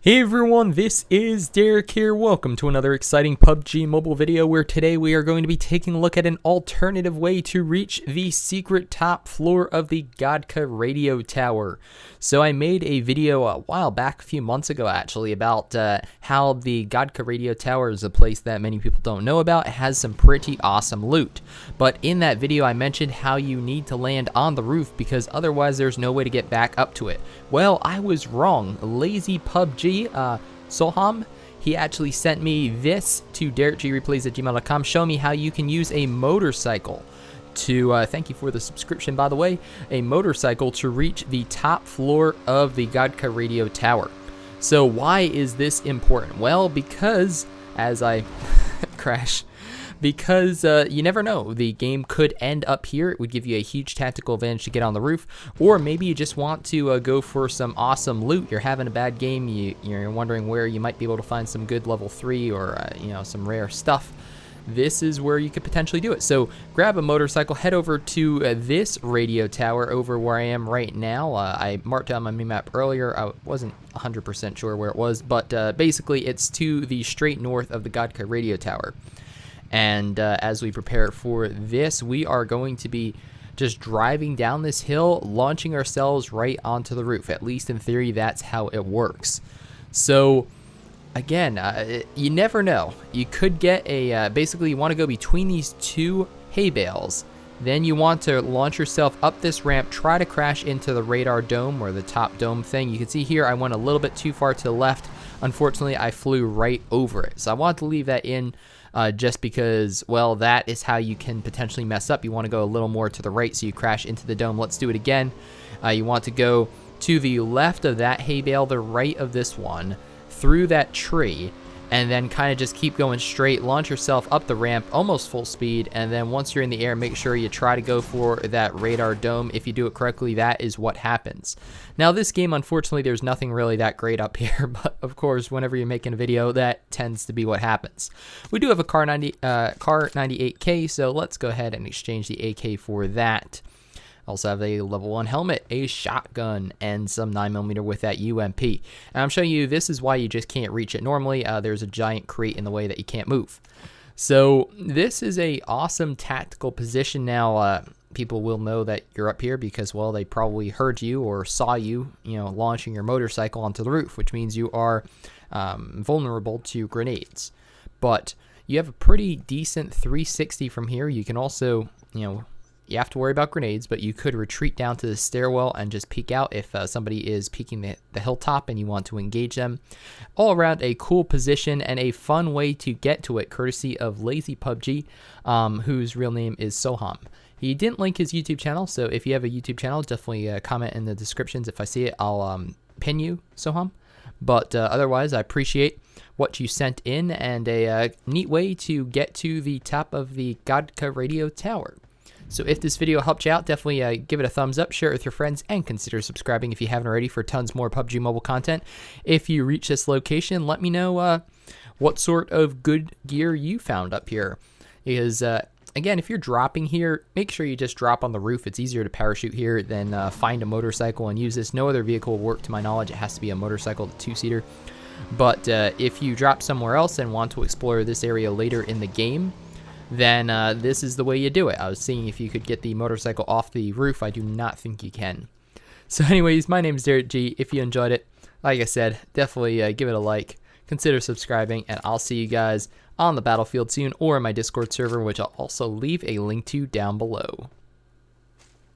Hey everyone, this is Derek here. Welcome to another exciting PUBG mobile video where today we are going to be taking a look at an alternative way to reach the secret top floor of the Gatka Radio Tower. So I made a video a while back, a few months ago actually, about how the Gatka Radio Tower is a place that many people don't know about. It has some pretty awesome loot. But in that video I mentioned how you need to land on the roof because otherwise there's no way to get back up to it. Well, I was wrong. Lazy PUBG Soham, he actually sent me this to DerekGReplays@gmail.com, show me how you can use a motorcycle to, thank you for the subscription by the way, a motorcycle to reach the top floor of the Gatka Radio Tower. So why is this important? Well, because, as I crash, because you never know, the game could end up here. It would give you a huge tactical advantage to get on the roof, or maybe you just want to go for some awesome loot. You're having a bad game, you're wondering where you might be able to find some good level 3 or some rare stuff. This is where you could potentially do it. So grab a motorcycle, head over to this radio tower over where I am right now. I marked down my map earlier. I wasn't 100% sure where it was, but basically it's to the straight north of the Gatka Radio Tower. And as we prepare for this, we are going to be just driving down this hill, launching ourselves right onto the roof. At least in theory, that's how it works. So again, you never know. You could get a, basically you want to go between these two hay bales. Then you want to launch yourself up this ramp, try to crash into the radar dome or the top dome thing. You can see here I went a little bit too far to the left. Unfortunately, I flew right over it. So I want to leave that in just because, well, that is how you can potentially mess up. You want to go a little more to the right so you crash into the dome. Let's do it again. You want to go to the left of that hay bale, the right of this one, through that tree, and then kind of just keep going straight, launch yourself up the ramp almost full speed, and then once you're in the air, make sure you try to go for that radar dome. If you do it correctly, that is what happens. Now this game, unfortunately, there's nothing really that great up here, but of course whenever you're making a video, that tends to be what happens. We do have a Car 98K, so let's go ahead and exchange the AK for that. Also have a level 1 helmet, a shotgun, and some 9mm with that UMP. And I'm showing you this is why you just can't reach it normally. There's a giant crate in the way that you can't move. So this is a awesome tactical position. Now people will know that you're up here because, well, they probably heard you or saw you, launching your motorcycle onto the roof, which means you are vulnerable to grenades. But you have a pretty decent 360 from here. You can also, you have to worry about grenades, but you could retreat down to the stairwell and just peek out if somebody is peeking the hilltop and you want to engage them. All around a cool position and a fun way to get to it, courtesy of Lazy PUBG, whose real name is Soham. He didn't link his YouTube channel, so if you have a YouTube channel, definitely comment in the descriptions. If I see it, I'll pin you, Soham. But otherwise, I appreciate what you sent in and a neat way to get to the top of the Gatka Radio Tower. So if this video helped you out, definitely give it a thumbs up, share it with your friends, and consider subscribing if you haven't already for tons more PUBG mobile content. If you reach this location, let me know what sort of good gear you found up here. Because, again, if you're dropping here, make sure you just drop on the roof. It's easier to parachute here than find a motorcycle and use this. No other vehicle will work to my knowledge. It has to be a motorcycle, the 2-seater. But if you drop somewhere else and want to explore this area later in the game, then this is the way you do it. I was seeing if you could get the motorcycle off the roof. I do not think you can. So anyways, my name is DerekG. If you enjoyed it, like I said, definitely give it a like, consider subscribing, and I'll see you guys on the battlefield soon or in my Discord server, which I'll also leave a link to down below.